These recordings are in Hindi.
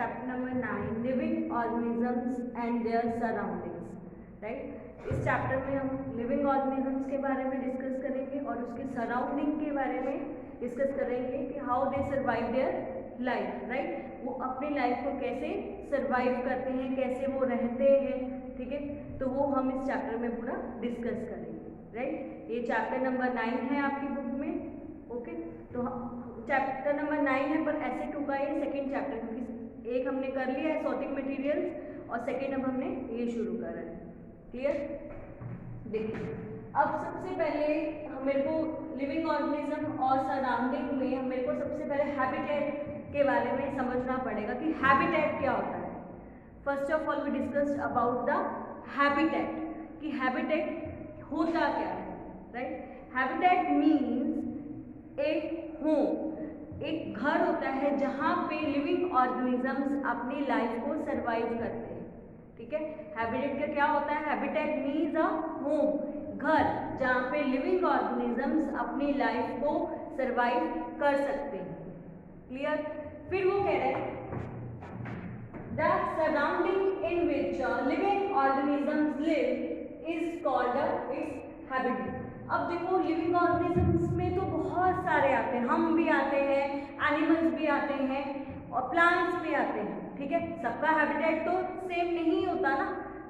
Chapter number 9 living organisms and there surroundings, right. इस चैप्टर में हम लिविंग ऑर्गेनिजम्स के बारे में डिस्कस करेंगे और उसके सराउंडिंग के बारे में डिस्कस करेंगे कि how they survive their life, right. वो अपनी लाइफ को कैसे सर्वाइव करते हैं, कैसे वो रहते हैं, ठीक है। तो वो हम इस चैप्टर में पूरा डिस्कस करेंगे, राइट। ये चैप्टर नंबर 9 है आपकी बुक में, ओके। तो चैप्टर नंबर 9 है पर ऐसे टूका ये सेकेंड चैप्टर, क्योंकि एक हमने कर लिया है सॉर्टिंग मटेरियल्स और सेकेंड अब हमने ये शुरू करा है, क्लियर। देखिए अब सबसे पहले मेरे को लिविंग ऑर्गेनिज्म और सराउंडिंग में मेरे को सबसे पहले हैबिटेट के बारे में समझना पड़ेगा कि हैबिटेट क्या होता है। First of all we discussed about the habitat कि हैबिटेट होता क्या है, right. Habitat means a home, एक घर होता है जहाँ पे लिविंग ऑर्गेनिजम्स अपनी लाइफ को सरवाइव करते हैं, ठीक है। हैबिटेट का क्या होता है, हैबिटेट मीन्स अ होम, घर जहाँ पे लिविंग ऑर्गेनिजम्स अपनी लाइफ को सरवाइव कर सकते हैं, क्लियर। फिर वो कह रहे हैं the surrounding in which living organisms live is called its habitat. अब देखो लिविंग ऑर्गेनिजम्स में तो बहुत सारे आते हैं, हम भी आते हैं, एनिमल्स भी आते हैं और प्लांट्स भी आते हैं, ठीक है। सबका हैबिटेट तो सेम नहीं होता ना।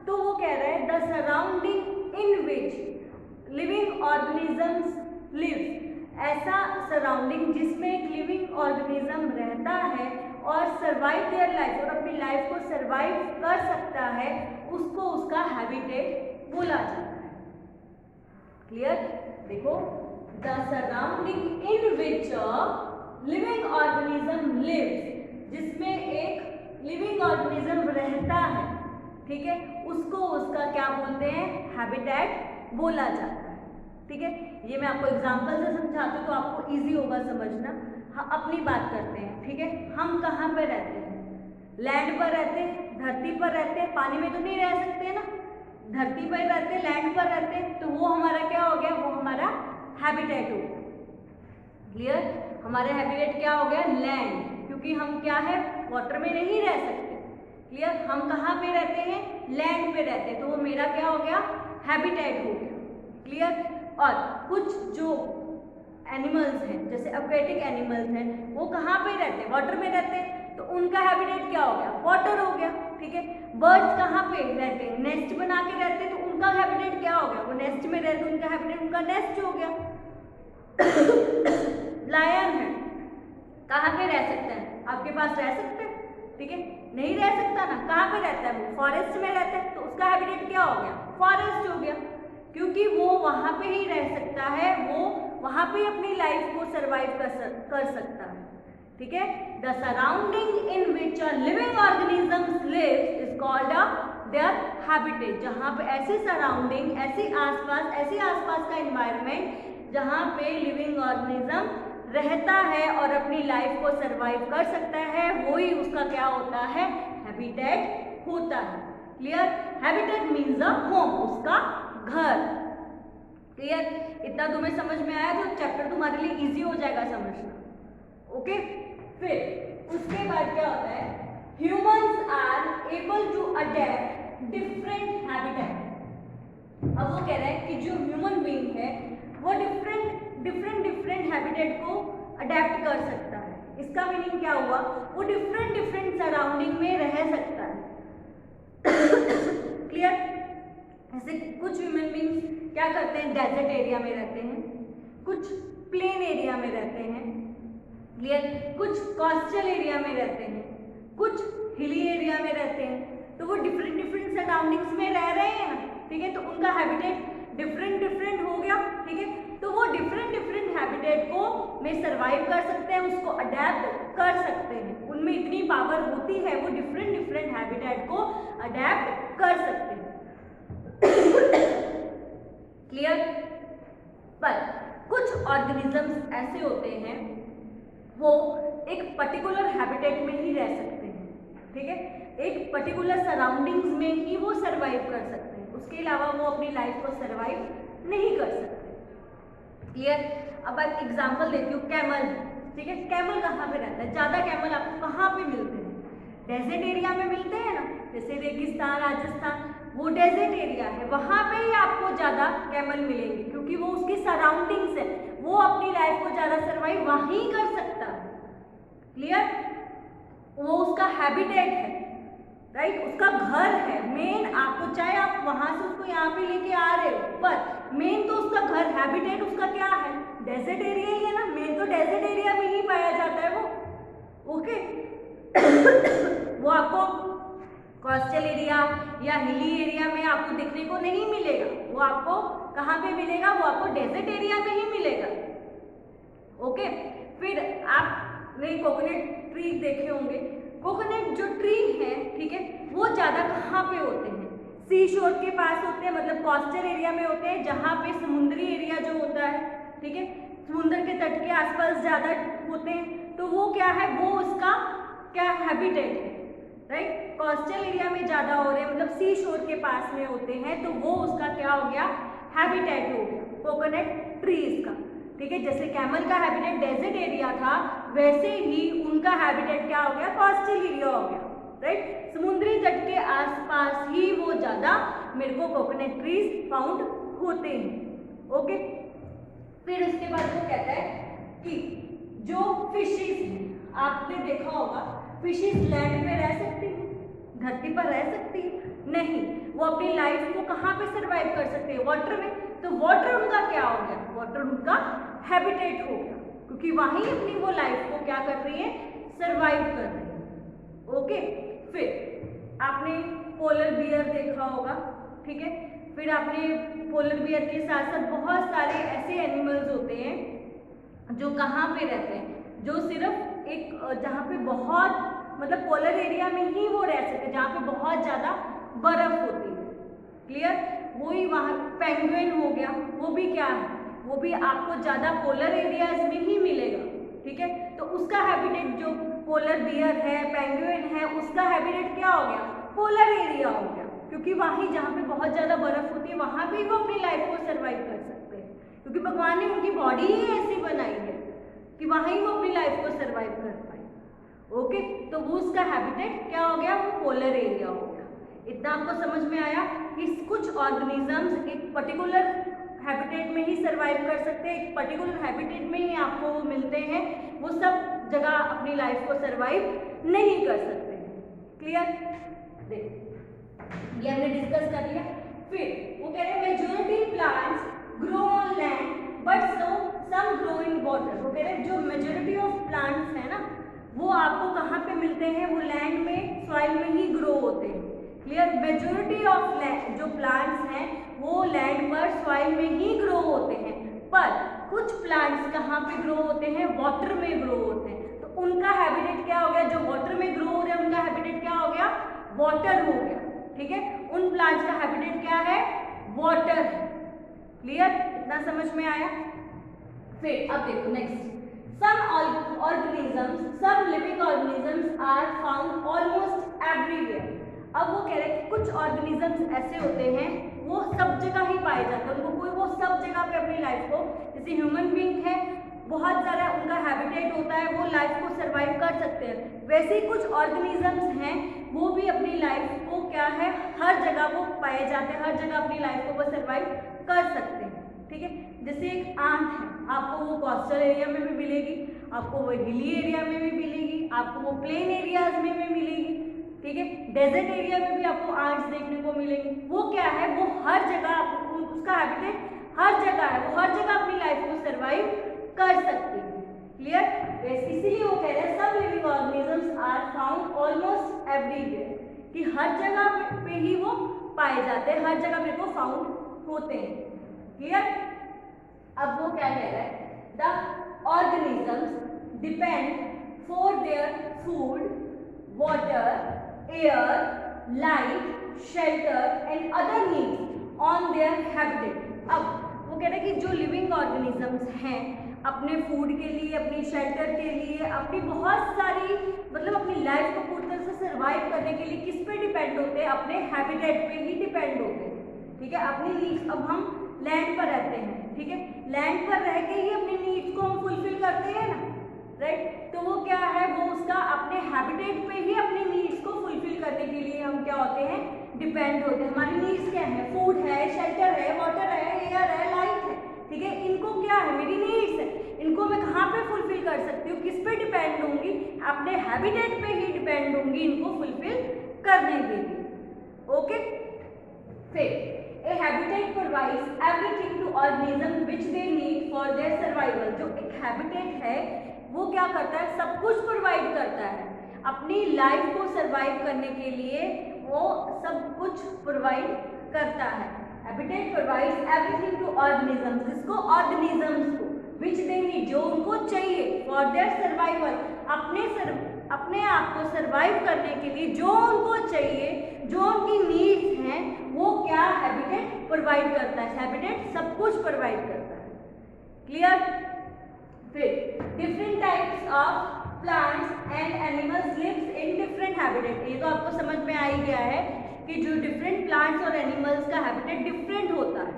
तो वो कह रहे हैं the surrounding in which living organisms live, ऐसा सराउंडिंग जिसमें एक लिविंग ऑर्गेनिज्म रहता है और सर्वाइव देयर लाइफ और अपनी लाइफ को सर्वाइव कर सकता है, उसको उसका हैबिटेट बोला जाता है, क्लियर। देखो the surrounding in which living organism lives, जिसमें एक लिविंग ऑर्गेनिज्म रहता है, ठीक है, उसको उसका क्या बोलते हैं, हैबिटेट बोला जाता है, ठीक है। ये मैं आपको एग्जांपल से समझाती हूँ तो आपको इजी होगा समझना। हाँ अपनी बात करते हैं, ठीक है। हम कहाँ पे रहते हैं, लैंड पर रहते हैं, धरती पर रहते हैं, पानी में तो नहीं रह सकते ना, धरती पर रहते हैं, लैंड पर रहते हैं, तो वो हमारा क्या हो गया, वो हमारा हैबिटेट हो गया, क्लियर। हमारा हैबिटेट क्या हो गया, लैंड, क्योंकि हम क्या है, वाटर में नहीं रह सकते, क्लियर। हम कहाँ पे रहते हैं, लैंड पे रहते हैं, तो वो मेरा क्या हो गया, हैबिटेट हो गया, क्लियर। और कुछ जो एनिमल्स हैं जैसे एक्वेटिक एनिमल्स हैं वो कहाँ पे रहते हैं, वाटर में रहते हैं, तो उनका हैबिटेट क्या हो गया, वाटर हो गया, ठीक है। बर्ड्स कहाँ पे रहते हैं, नेस्ट बना के रहते हैं, तो उनका हैबिटेट क्या हो गया, वो नेस्ट में रहते हैं, उनका हैबिटेट उनका नेस्ट हो गया। लायन है, कहाँ पे रह सकता है, आपके पास रह सकता है, ठीक है, नहीं रह सकता ना, कहाँ पे रहता है, वो फॉरेस्ट में रहता है, तो उसका हैबिटेट क्या हो गया, फॉरेस्ट हो गया, क्योंकि वो वहां पे ही रह सकता है, वो वहां पे अपनी लाइफ को सरवाइव कर सकता है, ठीक है। The surrounding in which living organisms lives is called their habitat, जहाँ पे ऐसे सराउंडिंग, ऐसे आसपास का एनवायरनमेंट जहाँ पे लिविंग ऑर्गेनिज्म रहता है और अपनी लाइफ को सरवाइव कर सकता है, वही उसका क्या होता है, हैबिटेट होता है, clear. Habitat means a home, उसका घर, क्लियर। इतना तुम्हें समझ में आया तो चैप्टर तुम्हारे लिए इजी हो जाएगा समझना, ओके। फिर उसके बाद क्या होता है, humans are able to adapt different habitat. अब वो कह रहा है कि जो ह्यूमन बीइंग है वो डिफरेंट हैबिटेट को अडेप्ट कर सकता है। इसका मीनिंग क्या हुआ, वो डिफरेंट सराउंडिंग में रह सकता है, क्लियर। ऐसे कुछ ह्यूमन बीइंग्स क्या करते हैं, डेजर्ट एरिया में रहते हैं, कुछ प्लेन एरिया में रहते हैं, क्लियर, कुछ कोस्टल एरिया में रहते हैं, कुछ हिली एरिया में रहते हैं, तो वो डिफरेंट सराउंडिंग्स में रह रहे हैं ना, ठीक है। तो उनका हैबिटेट डिफरेंट हो गया, ठीक है। तो वो डिफरेंट हैबिटेट को में सर्वाइव कर सकते हैं, उसको अडेप्ट कर सकते हैं, उनमें इतनी पावर होती है, वो डिफरेंट हैबिटेट को अडेप्ट कर सकते हैं, क्लियर। पर कुछ ऑर्गेनिजम्स ऐसे होते हैं वो एक पर्टिकुलर हैबिटेट में ही रह सकते हैं, ठीक है, एक पर्टिकुलर सराउंडिंग्स में ही वो सरवाइव कर सकते हैं, उसके अलावा वो अपनी लाइफ को सरवाइव नहीं कर सकते, क्लियर। अब एक एग्जांपल देती हूँ, कैमल, ठीक है। कैमल कहाँ पे रहता है, ज्यादा कैमल आपको कहाँ पे मिलते हैं, डेजर्ट एरिया में मिलते हैं ना, जैसे रेगिस्तान, राजस्थान, वो डेजर्ट एरिया है, वहां पे ही आपको ज्यादा कैमल मिलेंगे, क्योंकि वो उसकी सराउंडिंग्स है, वो अपनी लाइफ को ज्यादा सर्वाइव वहीं कर सकता है। क्लियर? वो उसका हैबिटेट है, राइट, उसका घर है मेन। आपको चाहे आप वहां से उसको यहाँ पे लेके आ रहे हो, पर मेन तो उसका घर, हैबिटेट उसका क्या है, डेजर्ट एरिया ही है ना, मेन तो डेजर्ट एरिया में ही पाया जाता है वो। ओके वो आपको कोस्टल एरिया या हिली एरिया में आपको देखने को नहीं मिलेगा, वो आपको कहाँ पे मिलेगा, वो आपको डेजर्ट एरिया में ही मिलेगा। ओके, फिर आपने कोकोनट ट्री देखे होंगे। कोकोनट जो ट्री है, ठीक है, वो ज्यादा कहाँ पे होते हैं, सी शोर के पास होते हैं, मतलब कोस्टल एरिया में होते हैं, जहाँ पे समुद्री एरिया जो होता है, ठीक है, समुद्र के तट के आसपास ज्यादा होते हैं, तो वो क्या है, वो उसका क्या हैबिटेट है, राइट। कोस्टल एरिया में ज्यादा हो रहे हैं, मतलब सी शोर के पास में होते हैं, तो वो उसका क्या हो गया, हैबिटेट हो गया कोकोनट ट्रीज का, ठीक है। जैसे कैमल का हैबिटेट डेजर्ट एरिया था, वैसे ही उनका हैबिटेट क्या हो गया, कोस्टल एरिया हो गया, राइट। समुद्री तट के आसपास ही वो ज्यादा मेरे को कोकोनट ट्रीज फाउंड होते हैं। ओके, फिर उसके बाद वो कहता है कि जो फिशेस हैं, आपने देखा होगा फिशेस लैंड पे रह सकती हैं, धरती पर रह सकती है नहीं, वो अपनी लाइफ को कहाँ पे सरवाइव कर सकते हैं, वाटर में। तो वाटर उनका क्या हो गया, वाटर उनका हैबिटेट हो गया, क्योंकि वहीं अपनी वो लाइफ को क्या कर रही है, सरवाइव कर रही है। ओके, फिर आपने पोलर बियर देखा होगा, ठीक है। फिर आपने पोलर बियर के साथ साथ बहुत सारे ऐसे एनिमल्स होते हैं जो कहाँ पे रहते हैं, जो सिर्फ एक जहाँ पे बहुत मतलब पोलर एरिया में ही वो रह सकते हैं, जहाँ पे बहुत ज्यादा बर्फ होती है। क्लियर? वही वहाँ पेंगुइन हो गया, वो भी क्या है, वो भी आपको ज्यादा पोलर एरियाज में ही मिलेगा, ठीक है। तो उसका हैबिटेट जो पोलर बियर है, पेंगुइन है, उसका हैबिटेट क्या हो गया, पोलर एरिया हो गया, क्योंकि वहीं जहाँ पे बहुत ज्यादा बर्फ होती है वहां भी वो अपनी लाइफ को सर्वाइव कर सकते हैं, क्योंकि भगवान ने उनकी बॉडी ही ऐसी बनाई है कि वहां ही वो अपनी लाइफ को सर्वाइव कर पाए। ओके, तो वो उसका हैबिटेट क्या हो गया, वो पोलर एरिया हो गया। इतना आपको समझ में आया कि कुछ ऑर्गेनिजम्स एक पर्टिकुलर हैबिटेट में ही सर्वाइव कर सकते हैं, एक पर्टिकुलर हैबिटेट में ही आपको वो मिलते हैं, वो सब जगह अपनी लाइफ को सर्वाइव नहीं कर सकते हैं। क्लियर? देखो ये हमने डिस्कस कर लिया। फिर वो कह रहे हैं majority plants grow on land but some grow in water. वो कह रहे हैं जो मेजॉरिटी ऑफ प्लांट्स है ना, वो आपको कहाँ पे मिलते हैं, वो लैंड में, सॉइल में ही ग्रो होते हैं। क्लियर? मेजॉरिटी ऑफ जो प्लांट्स हैं वो लैंड पर, सॉइल में ही ग्रो होते हैं, पर कुछ प्लांट्स कहाँ पे ग्रो होते हैं, वाटर में ग्रो होते हैं। तो उनका हैबिटेट क्या हो गया, जो वाटर में ग्रो हो रहे हैं उनका हैबिटेट क्या हो गया, वाटर हो गया, ठीक है। उन प्लांट्स का हैबिटेट क्या है, वाटर है। क्लियर? इतना समझ में आया? फिर अब देखो next, some organisms, some living organisms are found almost everywhere। अब वो कह रहे हैं कि कुछ ऑर्गेनिजम्स ऐसे होते हैं वो सब जगह ही पाए जाते हैं, उनको कोई वो सब जगह पे अपनी लाइफ को, जैसे ह्यूमन बीइंग है बहुत सारा उनका हैबिटेट होता है, वो लाइफ को सर्वाइव कर सकते हैं, वैसे ही कुछ ऑर्गेनिजम्स हैं वो भी अपनी लाइफ को क्या है, हर जगह वो पाए जाते हैं, हर जगह अपनी लाइफ को वो सर्वाइव कर सकते हैं, ठीक है। जैसे एक आंट है, आपको वो कोस्टल एरिया में भी मिलेगी, आपको वो हिली एरिया में भी मिलेगी, आपको वो प्लेन एरियाज में भी मिलेगी, ठीक है। डेजर्ट एरिया में भी आपको आंट्स देखने को मिलेंगी। वो क्या है, वो हर जगह, उसका हैबिटेट हर जगह है, वो हर जगह अपनी लाइफ को सर्वाइव कर सकती है। क्लियर? इसीलिए वो कह रहे हैं सब living organisms are found almost everywhere, कि हर जगह पे ही वो पाए जाते हैं, हर जगह पे वो फाउंड होते हैं। क्लियर? अब वो क्या कह रहा है, the organisms depend for their food, water, air, light, shelter and other needs on their habitat. अब वो कह रहे हैं कि जो लिविंग ऑर्गेनिजम्स हैं अपने फूड के लिए, अपनी शेल्टर के लिए, अपनी बहुत सारी मतलब अपनी लाइफ को पूरी तरह से सर्वाइव करने के लिए किस पे डिपेंड होते हैं, अपने हैबिटेट पे ही डिपेंड होते हैं, ठीक है। अपनी नीड्स, अब हम लैंड पर रहते हैं, ठीक है, लैंड पर रह के ही अपनी नीड्स को हम फुलफिल करते हैं ना, राइट। तो वो क्या है, वो उसका अपने हैबिटेट पे ही अपनी नीड्स को फुलफिल करने के लिए हम क्या होते हैं, डिपेंड होते हैं। हमारी नीड्स क्या है, फूड है, शेल्टर है, वाटर है, एयर है, लाइट है, ठीक है। इनको क्या है, मेरी नीड्स है, इनको मैं कहाँ पे फुलफिल कर सकती हूँ, किस पे डिपेंड होंगी, अपने हैबिटेट पे ही डिपेंड होंगी इनको फुलफिल करने के लिए। ओके, फिर A habitat provides everything to organism which they need for their survival। जो एक हैबिटेट है वो क्या करता है, सब कुछ प्रोवाइड करता है अपनी लाइफ को सरवाइव करने के लिए, वो सब कुछ प्रोवाइड करता है। Habitat provides everything to organisms, किसको, ऑर्गेनिजम्स को, विच दे नीड, जो उनको चाहिए, फॉर देयर सर्वाइवल, अपने आप को सरवाइव करने के लिए जो उनको चाहिए, जो उनकी नीड्स हैं, वो क्या हैबिटेट प्रोवाइड करता है। हैबिटेट सब कुछ प्रोवाइड करता है। क्लियर। फिर different types of plants and animals lives in different habitat. ये तो आपको समझ में आ ही गया है कि जो डिफरेंट प्लांट्स और एनिमल्स का हैबिटेट डिफरेंट होता है,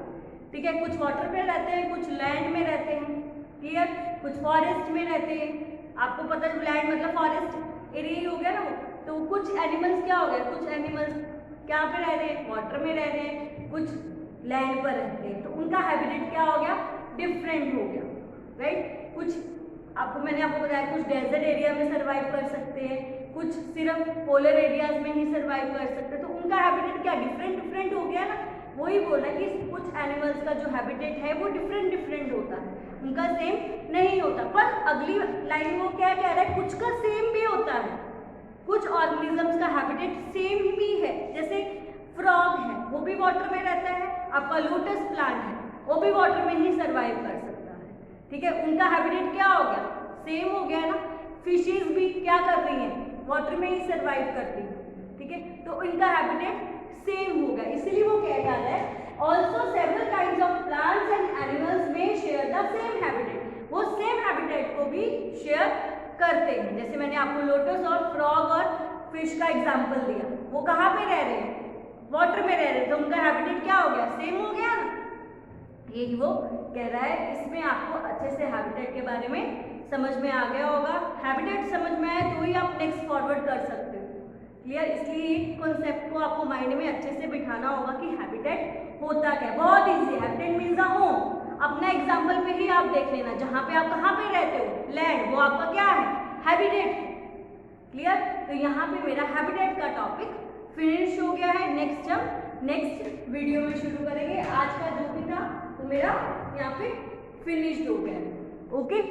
ठीक है। कुछ वाटर पे रहते हैं, कुछ लैंड में रहते हैं, क्लियर। कुछ फॉरेस्ट में रहते हैं, आपको पता है लैंड मतलब फॉरेस्ट एरिया ही हो गया ना वो। तो कुछ एनिमल्स क्या हो गया, कुछ एनिमल्स क्या पे रह रहे हैं, वाटर में रह रहे हैं, कुछ लैंड पर रहते हैं, तो उनका हैबिटेट क्या हो गया, डिफरेंट हो गया, राइट। कुछ मैंने आपको बताया कुछ डेजर्ट एरिया में सर्वाइव कर सकते हैं, कुछ सिर्फ पोलर एरियाज में ही सर्वाइव कर सकते हैं, तो उनका हैबिटेट क्या डिफरेंट हो गया ना। वही बोला कि कुछ एनिमल्स का जो हैबिटेट है वो डिफरेंट होता है, उनका सेम नहीं होता। पर अगली लाइन वो क्या कह रहा है, कुछ का सेम भी होता है, कुछ ऑर्गेनिजम्स का हैबिटेट सेम भी है। जैसे फ्रॉग है, वो भी वाटर में रहता है, आपका लोटस प्लांट है, वो भी वाटर में ही सर्वाइव कर सकता है, ठीक है। उनका हैबिटेट क्या हो गया, सेम हो गया ना। फिशेज भी क्या कर रही हैं, वाटर में ही सर्वाइव करती हैं, ठीक है। तो इनका हैबिटेट सेम होगा, इसीलिए वो कह रहा है also several kinds of plants and animals में शेयर द सेम हैबिटेट। वो सेम हैबिटेट को भी शेयर करते हैं। जैसे मैंने आपको लोटस और फ्रॉग और फिश का एग्जांपल दिया, वो कहाँ पे रह रहे हैं, वाटर में रह रहे हैं, तो उनका हैबिटेट क्या हो गया, सेम हो गया ना। यही वो कह रहा है। इसमें आपको अच्छे से हैबिटेट के बारे में समझ में आ गया होगा। हैबिटेट समझ में आए तो ही आप नेक्स्ट फॉरवर्ड कर सकते हो, क्लियर। इसलिए कॉन्सेप्ट को आपको माइंड में अच्छे से बिठाना होगा कि हैबिटेट होता क्या है। बहुत easy, habitat means a home. अपना एग्जाम्पल पे ही आप देख लेना, जहाँ पे आप कहाँ पे रहते हो, लैंड, वो आपका क्या है, हैबिटेट, क्लियर। तो यहाँ पे मेरा हैबिटेट का टॉपिक फिनिश हो गया है। नेक्स्ट वीडियो में शुरू करेंगे। आज का जो भी था वो मेरा यहाँ पे फिनिश्ड हो गया है। ओके।